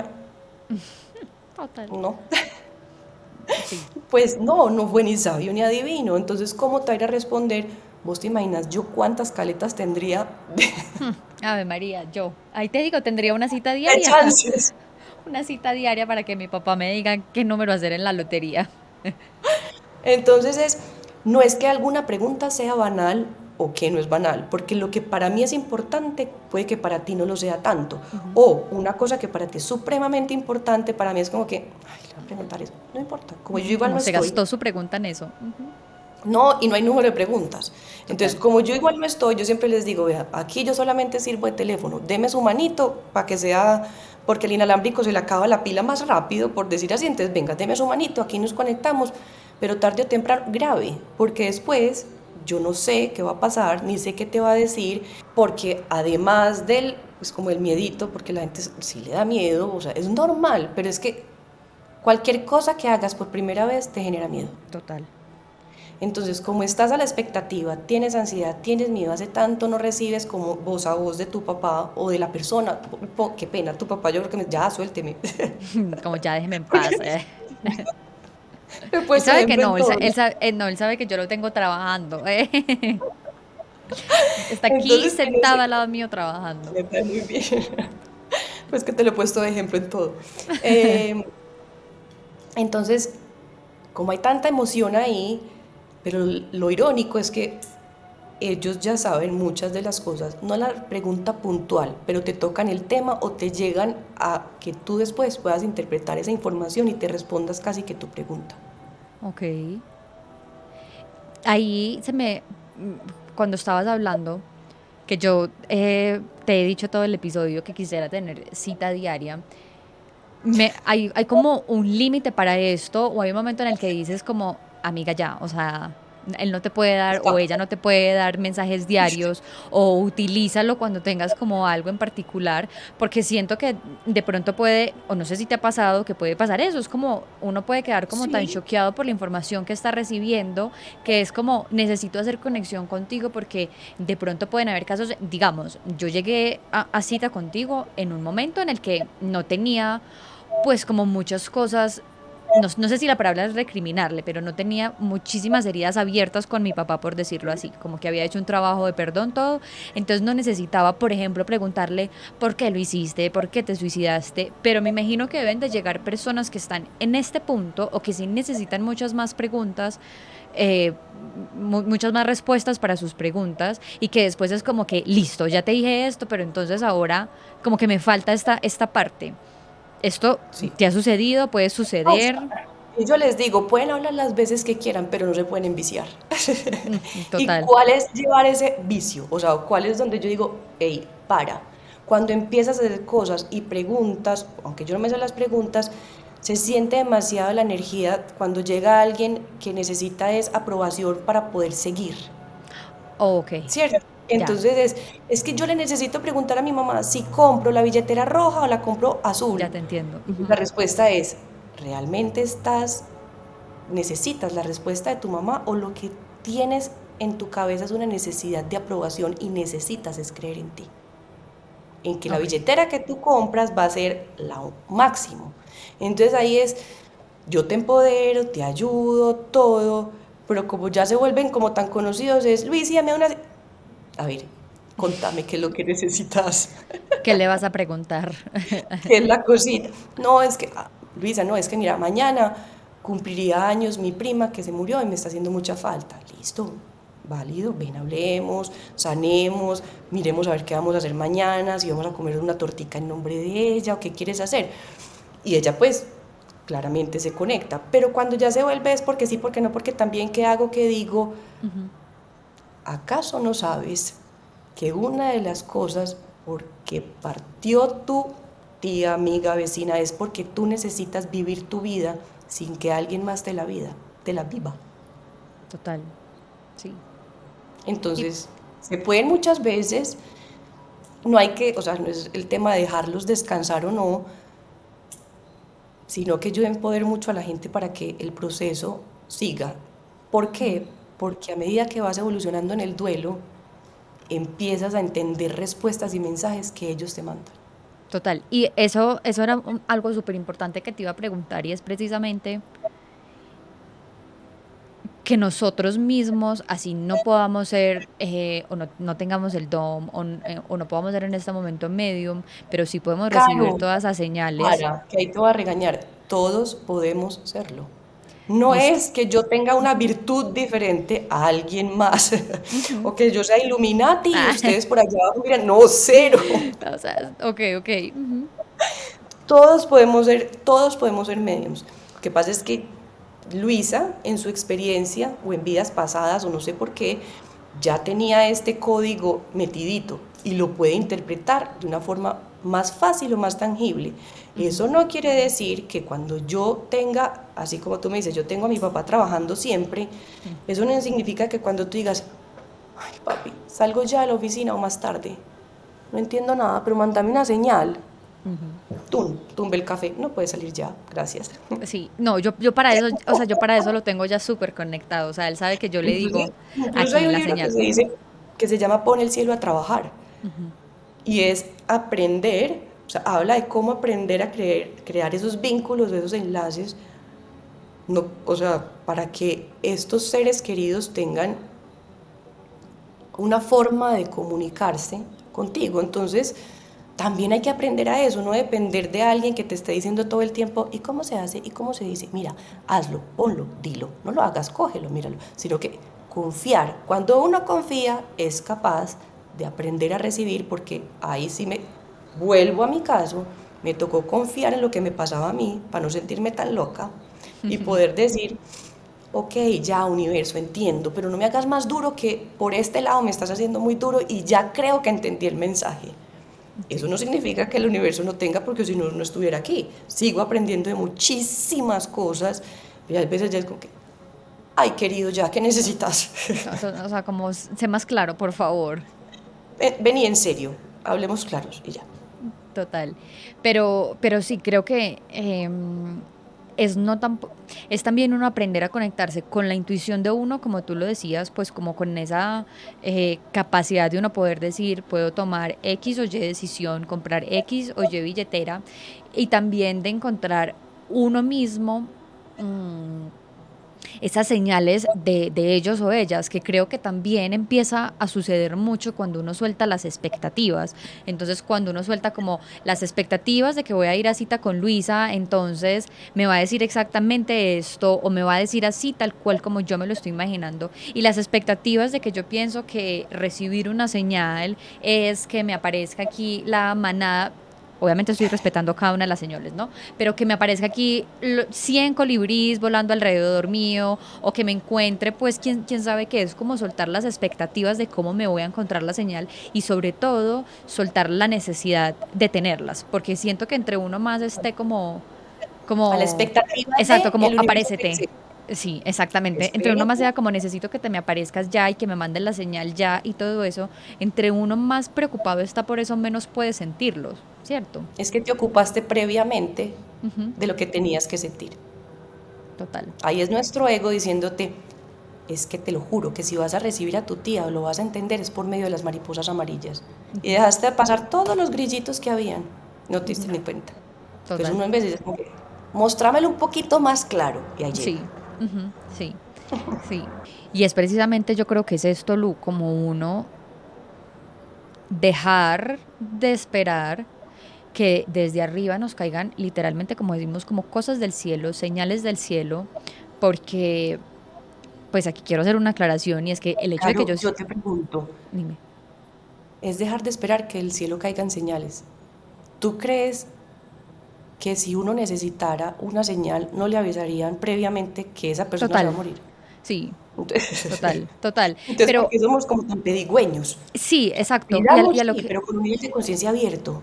Total. no, Sí. pues no, no fue ni sabio ni adivino. Entonces, ¿cómo te va a ir a responder? Vos te imaginas yo cuántas caletas tendría Ave María, yo. Ahí te digo, tendría una cita de diaria. chances. Una cita diaria para que mi papá me diga qué número hacer en la lotería. Entonces no es que alguna pregunta sea banal o que no es banal, porque lo que para mí es importante puede que para ti no lo sea tanto. Ujú. O una cosa que para ti es supremamente importante, para mí es como que, ay, le voy a preguntar eso, no importa, como yo igual Como no se estoy, gastó su pregunta en eso. Ujú. no, y no hay número de preguntas. Entonces, Total. como yo igual no estoy, yo siempre les digo, vea, aquí yo solamente sirvo de teléfono, deme su manito para que sea, porque el inalámbrico se le acaba la pila más rápido, por decir así, entonces venga, deme su manito, aquí nos conectamos, pero tarde o temprano, grave, porque después yo no sé qué va a pasar, ni sé qué te va a decir, porque además del, pues como el miedito, porque la gente sí le da miedo, o sea, es normal, pero es que cualquier cosa que hagas por primera vez te genera miedo. Total. Entonces, como estás a la expectativa, tienes ansiedad, tienes miedo, hace tanto no recibes como voz a voz de tu papá o de la persona, qué pena, tu papá, yo creo que ya suélteme. Como ya déjeme en paz. Me he Él puesto sabe que ejemplo en no, todo, ¿no? no, él sabe que yo lo tengo trabajando. Está aquí Entonces, que no sé, sentado al lado mío trabajando. me cae muy bien. Pues que te lo he puesto de ejemplo en todo. Eh, entonces, como hay tanta emoción ahí, pero lo irónico es que ellos ya saben muchas de las cosas, no la pregunta puntual, pero te tocan el tema o te llegan a que tú después puedas interpretar esa información y te respondas casi que tu pregunta. Ok. Ahí cuando estabas hablando, que yo te he dicho todo el episodio que quisiera tener cita diaria, hay como un límite para esto, o hay un momento en el que dices como, amiga ya, o sea, él no te puede dar o Stop. ella no te puede dar mensajes diarios, o utilízalo cuando tengas como algo en particular, porque siento que de pronto puede, o no sé si te ha pasado, que puede pasar eso, es como uno puede quedar como tan Sí, choqueado por la información que está recibiendo, que es como necesito hacer conexión contigo porque de pronto pueden haber casos, digamos, yo llegué a cita contigo en un momento en el que no tenía pues como muchas cosas no sé si la palabra es recriminarle, pero no tenía muchísimas heridas abiertas con mi papá, por decirlo así, como que había hecho un trabajo de perdón, todo, entonces no necesitaba, por ejemplo, preguntarle por qué lo hiciste, por qué te suicidaste, pero me imagino que deben de llegar personas que están en este punto o que sí necesitan muchas más preguntas, eh, muchas más respuestas para sus preguntas y que después es como que, listo, ya te dije esto, pero entonces ahora como que me falta esta parte. ¿Esto Sí. te ha sucedido? ¿Puede No, suceder? y yo les digo, pueden hablar las veces que quieran, pero no se pueden enviciar. ¿Y Total. cuál es llevar ese vicio? O sea, ¿cuál es donde yo digo, hey, para? Cuando empiezas a hacer cosas y preguntas, aunque yo no me sé las preguntas, se siente demasiado la energía cuando llega alguien que necesita es aprobación para poder seguir. Oh, ok, ¿Cierto? ya, Entonces es que yo le necesito preguntar a mi mamá si compro la billetera roja o la compro azul. ya te entiendo. Y la Ujú. respuesta es, ¿realmente necesitas la respuesta de tu mamá o lo que tienes en tu cabeza es una necesidad de aprobación y necesitas es creer en ti? En que la Ok, billetera que tú compras va a ser la máximo. Entonces ahí es, yo te empodero, te ayudo, todo, pero como ya se vuelven como tan conocidos, es, Luis, dame una... A ver, contame qué es lo que necesitas. ¿qué le vas a preguntar? ¿Qué es la cosita? No, es que, Luisa, no, es que mira, mañana cumpliría años mi prima que se murió y me está haciendo mucha falta. Listo, válido, ven, hablemos, sanemos, miremos a ver qué vamos a hacer mañana, si vamos a comer una tortica en nombre de ella o qué quieres hacer. Y ella pues claramente se conecta, pero cuando ya se vuelve es porque sí, porque no, porque también qué hago, qué digo, Ujú. ¿acaso no sabes que una de las cosas por que partió tu tía, amiga, vecina, es porque tú necesitas vivir tu vida sin que alguien más te la viva? Total, sí. Y Entonces, se pueden muchas veces, no hay que, o sea, no es el tema de dejarlos descansar o no, sino que yo empoder mucho a la gente para que el proceso siga. ¿Por qué? Porque a medida que vas evolucionando en el duelo, empiezas a entender respuestas y mensajes que ellos te mandan. total. Y eso era algo súper importante que te iba a preguntar y es precisamente que nosotros mismos, así no podamos ser, o no tengamos el DOM, o no podamos ser en este momento medium, pero sí podemos recibir Caro, todas esas señales. para, que ahí te voy a regañar, todos podemos serlo. No Listo. es que yo tenga una Ujú, virtud diferente a alguien más, ujú. o que yo sea Illuminati y Ah, ustedes por allá abajo, miren, no, cero. o sea, ok, ok. Ujú, Todos podemos ser mediums. Lo que pasa es que Luisa, en su experiencia o en vidas pasadas, o no sé por qué, ya tenía este código metidito y lo puede interpretar de una forma más fácil o más tangible. ujú. Eso no quiere decir que cuando yo tenga, así como tú me dices, yo tengo a mi papá trabajando siempre, Mm, eso no significa que cuando tú digas, ay papi, salgo ya de la oficina o más tarde, no entiendo nada, pero mándame una señal, ujú. tumbe el café, no puede salir ya, gracias. Sí, no, yo para eso, o sea, yo para eso lo tengo ya súper conectado. O sea, él sabe que yo le digo Incluso aquí hay en un la libro que señal. se dice, que se llama Pon el cielo a trabajar, Ujú, y es aprender, o sea, habla de cómo aprender a crear esos vínculos, esos enlaces, no, o sea, para que estos seres queridos tengan una forma de comunicarse contigo. Entonces, también hay que aprender a eso, no depender de alguien que te esté diciendo todo el tiempo, ¿y cómo se hace? ¿Y cómo se dice? Mira, hazlo, ponlo, dilo, no lo hagas, cógelo, míralo, sino que confiar. Cuando uno confía, es capaz de aprender a recibir, porque ahí sí me vuelvo a mi caso, me tocó confiar en lo que me pasaba a mí para no sentirme tan loca y poder decir, ok, ya universo, entiendo, pero no me hagas más duro que por este lado me estás haciendo muy duro y ya creo que entendí el mensaje. Eso sí. no significa que el universo no tenga, porque si no, no estuviera aquí. Sigo aprendiendo de muchísimas cosas y a veces ya es como que, ay querido, ya, ¿qué necesitas? O sea, como sé más claro, por favor. Vení en serio, hablemos claros y ya. Total. Pero sí, creo que es, no es también uno aprender a conectarse con la intuición de uno, como tú lo decías, pues como con esa capacidad de uno poder decir, puedo tomar X o Y decisión, comprar X o Y billetera, y también de encontrar uno mismo mm, esas señales de ellos o ellas, que creo que también empieza a suceder mucho cuando uno suelta las expectativas. Entonces, cuando uno suelta como las expectativas de que voy a ir a cita con Luisa, entonces me va a decir exactamente esto o me va a decir así tal cual como yo me lo estoy imaginando. Y las expectativas de que yo pienso que recibir una señal es que me aparezca aquí la manada. Obviamente estoy respetando cada una de las señales, ¿no? Pero que me aparezca aquí 100 colibríes volando alrededor mío o que me encuentre, pues, quién sabe qué es, como soltar las expectativas de cómo me voy a encontrar la señal y sobre todo soltar la necesidad de tenerlas, porque siento que entre uno más esté A la como, expectativa exacto, de como el universo te aparécete. dice, Sí, exactamente. Entre uno más espérate. sea como necesito que te me aparezcas ya y que me mandes la señal ya y todo eso, entre uno más preocupado está por eso, menos puede sentirlos, ¿cierto? Es que te ocupaste previamente Ujú. de lo que tenías que sentir. Total. Ahí es nuestro ego diciéndote, es que te lo juro, que si vas a recibir a tu tía o lo vas a entender es por medio de las mariposas amarillas. Y Ujú, dejaste de pasar todos los grillitos que habían. No te diste ujú. ni cuenta. Entonces Total. uno en vez de decir, como que, mostrámelo un poquito más claro. Y ahí llega. Sí. Ujú, sí. Sí. Y es precisamente yo creo que es esto, Lu, como uno dejar de esperar que desde arriba nos caigan literalmente, como decimos, como cosas del cielo, señales del cielo, porque pues aquí quiero hacer una aclaración y es que el hecho de que Caro, yo te pregunto, dime, es dejar de esperar que del cielo caigan señales. ¿Tú crees que si uno necesitara una señal no le avisarían previamente que esa persona se va a total, morir? sí, Entonces, total, total, entonces ¿por pero qué somos como tan pedigüeños? sí, exacto, y Pidamos a lo sí, que, pero con un nivel de conciencia abierto,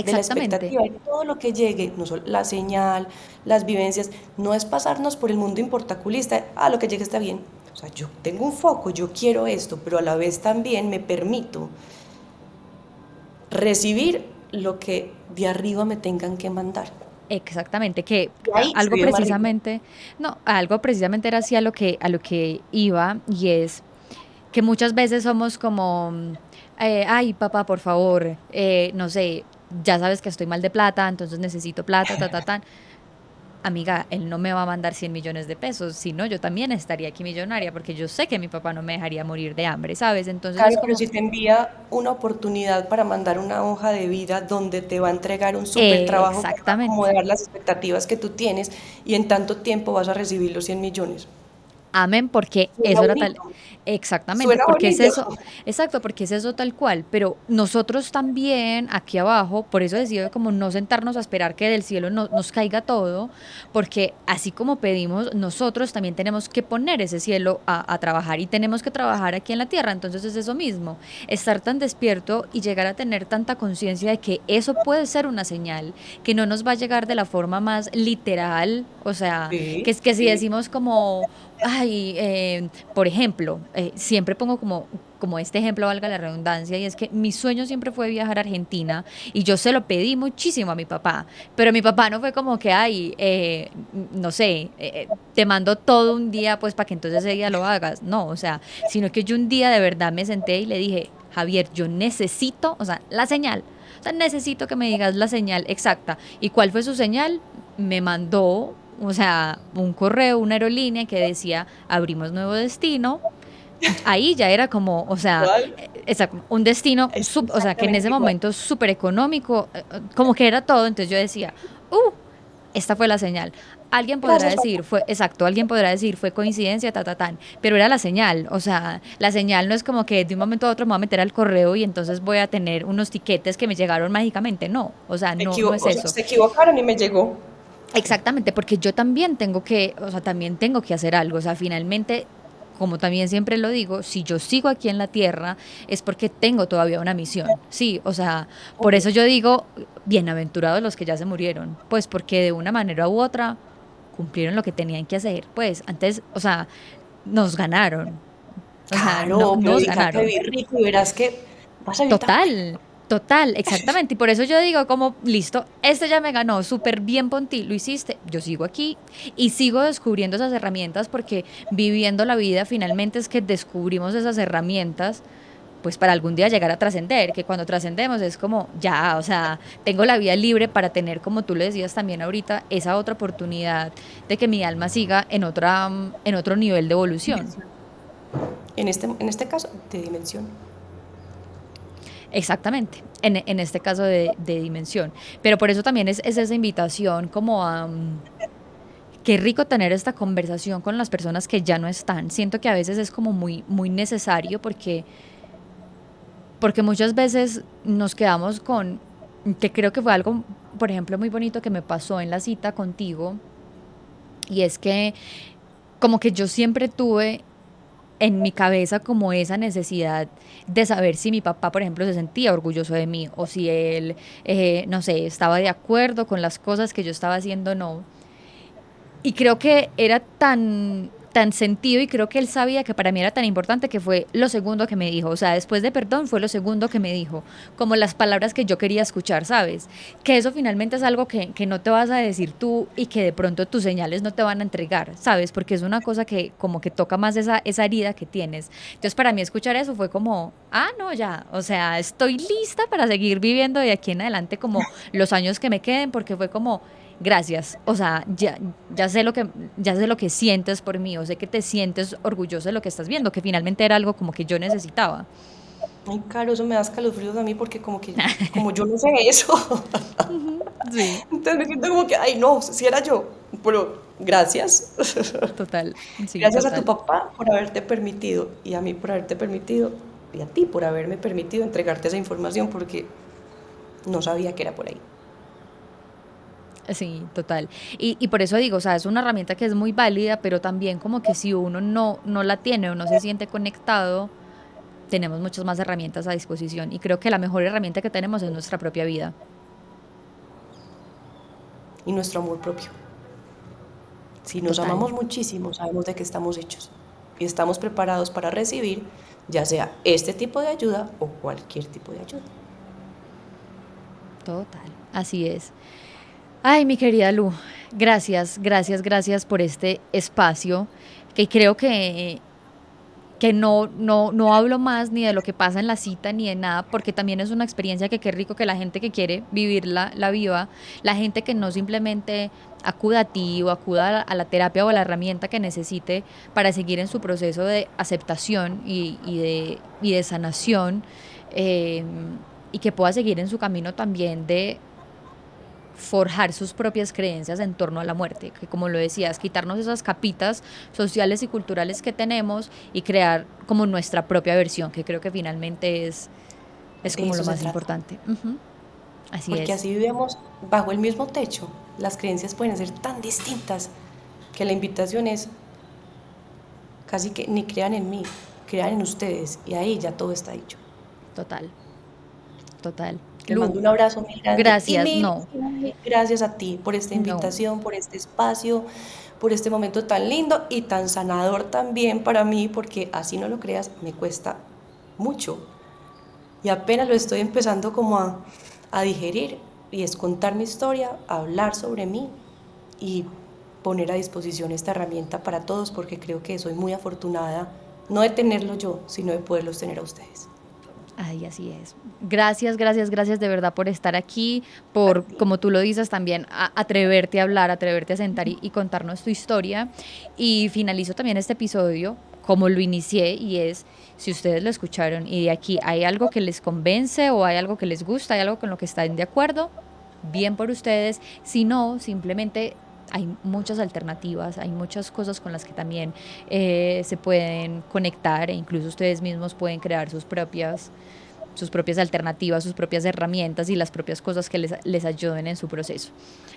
de la exactamente. expectativa de todo lo que llegue, no solo la señal, las vivencias, no es pasarnos por el mundo importaculista, lo que llegue está bien. O sea, yo tengo un foco, yo quiero esto, pero a la vez también me permito recibir lo que de arriba me tengan que mandar. Exactamente, que Y ahí se algo vive más rico. precisamente, no, algo precisamente era así a lo que iba, y es que muchas veces somos como, ay, papá, por favor, no sé, ya sabes que estoy mal de plata, entonces necesito plata, ta, ta, ta. Amiga, él no me va a mandar 100 millones de pesos, si no, yo también estaría aquí millonaria, porque yo sé que mi papá no me dejaría morir de hambre, ¿sabes? Entonces es Claro, pero como, si te envía una oportunidad para mandar una hoja de vida donde te va a entregar un súper trabajo que va a exactamente. acomodar las expectativas que tú tienes y en tanto tiempo vas a recibir los 100 millones. Amén, porque Suena eso era tal, bonito, exactamente, suena porque es bonito. eso, exacto, porque es eso tal cual, pero nosotros también aquí abajo, por eso decido como no sentarnos a esperar que del cielo nos caiga todo, porque así como pedimos, nosotros también tenemos que poner ese cielo a trabajar y tenemos que trabajar aquí en la tierra, entonces es eso mismo, estar tan despierto y llegar a tener tanta conciencia de que eso puede ser una señal, que no nos va a llegar de la forma más literal, o sea, Sí, que si sí. decimos como ay, por ejemplo, siempre pongo como este ejemplo, valga la redundancia, y es que mi sueño siempre fue viajar a Argentina y yo se lo pedí muchísimo a mi papá, pero mi papá no fue como que, ay, no sé, te mando todo un día pues para que entonces ese día lo hagas, no, o sea, sino que yo un día de verdad me senté y le dije, Javier, yo necesito, o sea, la señal. O sea, necesito que me digas la señal exacta. ¿Y cuál fue su señal? Me mandó, o sea, un correo, una aerolínea que decía, abrimos nuevo destino. Ahí ya era como, o sea, Igual, un destino, es o sea, que en exactamente ese igual. momento súper económico, como que era todo. Entonces yo decía, esta fue la señal. Alguien podrá Gracias, papá. decir, fue, exacto, alguien podrá decir, fue coincidencia, ta, ta, tan, pero era la señal, o sea, la señal no es como que de un momento a otro me voy a meter al correo y entonces voy a tener unos tiquetes que me llegaron mágicamente, no, o sea, no es O sea, eso. se equivocaron y me llegó. Exactamente, porque yo también tengo que, o sea, también tengo que hacer algo, o sea, finalmente, como también siempre lo digo, si yo sigo aquí en la tierra es porque tengo todavía una misión, sí, o sea, por Obvio. eso yo digo, bienaventurados los que ya se murieron, pues porque de una manera u otra cumplieron lo que tenían que hacer, pues antes, o sea, nos ganaron, o sea, Claro, obvio, nos dedícate a ganaron. vivir rico y verás que vas a vivir tan bueno. Total, total, exactamente. Y por eso yo digo como, listo, este ya me ganó, súper bien por ti, lo hiciste, yo sigo aquí y sigo descubriendo esas herramientas porque viviendo la vida finalmente es que descubrimos esas herramientas pues para algún día llegar a trascender, que cuando trascendemos es como ya, o sea, tengo la vida libre para tener, como tú le decías también ahorita, esa otra oportunidad de que mi alma siga en otro nivel de evolución. En este caso, de dimensión. Exactamente, en este caso de dimensión. Pero por eso también es esa invitación como a... qué rico tener esta conversación con las personas que ya no están. Siento que a veces es como muy necesario porque muchas veces nos quedamos con, que creo que fue algo, por ejemplo, muy bonito que me pasó en la cita contigo, y es que como que yo siempre tuve en mi cabeza como esa necesidad de saber si mi papá, por ejemplo, se sentía orgulloso de mí o si él, no sé, estaba de acuerdo con las cosas que yo estaba haciendo o no. Y creo que era tan sentido y creo que él sabía que para mí era tan importante que fue lo segundo que me dijo. O sea, después de perdón fue lo segundo que me dijo. Como las palabras que yo quería escuchar, ¿sabes? Que eso finalmente es algo que no te vas a decir tú y que de pronto tus señales no te van a entregar, ¿sabes? Porque es una cosa que como que toca más esa herida que tienes. Entonces para mí escuchar eso fue como, ah, no, ya. O sea, estoy lista para seguir viviendo de aquí en adelante como los años que me queden porque fue como gracias, o sea, ya sé lo que sientes por mí, o sé que te sientes orgulloso de lo que estás viendo, que finalmente era algo como que yo necesitaba. Ay, Caro, eso me da escalofríos a mí porque como yo no sé eso. Ujú, sí, Entonces me siento como que, ay, no, si era yo. Pero gracias. total, sí, Gracias a tu total. papá por haberte permitido y a mí por haberte permitido y a ti por haberme permitido entregarte esa información porque no sabía que era por ahí. Sí, total. Y por eso digo, o sea, es una herramienta que es muy válida, pero también como que si uno no la tiene o no se siente conectado, tenemos muchas más herramientas a disposición. Y creo que la mejor herramienta que tenemos es nuestra propia vida. Y nuestro amor propio. Si nos Total, amamos muchísimo, sabemos de qué estamos hechos y estamos preparados para recibir ya sea este tipo de ayuda o cualquier tipo de ayuda. total. Así es. Ay, mi querida Lu, gracias, gracias, gracias por este espacio que creo que no hablo más ni de lo que pasa en la cita ni de nada, porque también es una experiencia que qué rico que la gente que quiere vivirla la viva, la gente que no simplemente acuda a ti o acuda a la terapia o a la herramienta que necesite para seguir en su proceso de aceptación y de sanación, eh, y que pueda seguir en su camino también de forjar sus propias creencias en torno a la muerte, que como lo decías, quitarnos esas capitas sociales y culturales que tenemos y crear como nuestra propia versión, que creo que finalmente es De como lo eso se más trata. importante. Ujú, así Porque es, así vivimos bajo el mismo techo. Las creencias pueden ser tan distintas que la invitación es casi que ni crean en mí, crean en ustedes y ahí ya todo está dicho. total, total. Te Lu, mando un abrazo muy grande gracias, no, y mil gracias a ti por esta no, invitación, por este espacio, por este momento tan lindo y tan sanador también para mí, porque así no lo creas, me cuesta mucho y apenas lo estoy empezando como a digerir y es contar mi historia, hablar sobre mí y poner a disposición esta herramienta para todos porque creo que soy muy afortunada, no de tenerlo yo, sino de poderlos tener a ustedes. ay, así es. Gracias, gracias, gracias de verdad por estar aquí, A por, ti. como tú lo dices también, atreverte a hablar, atreverte a sentar y contarnos tu historia. Y finalizo también este episodio como lo inicié y es, si ustedes lo escucharon y de aquí hay algo que les convence o hay algo que les gusta, hay algo con lo que están de acuerdo, bien por ustedes. Si no, simplemente hay muchas alternativas, hay muchas cosas con las que también se pueden conectar e incluso ustedes mismos pueden crear sus propias alternativas, sus propias herramientas y las propias cosas que les ayuden en su proceso.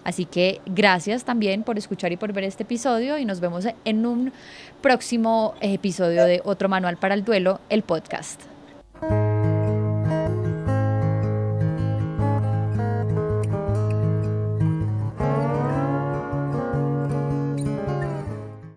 Así que gracias también por escuchar y por ver este episodio y nos vemos en un próximo episodio de Otro Manual para el Duelo, el podcast.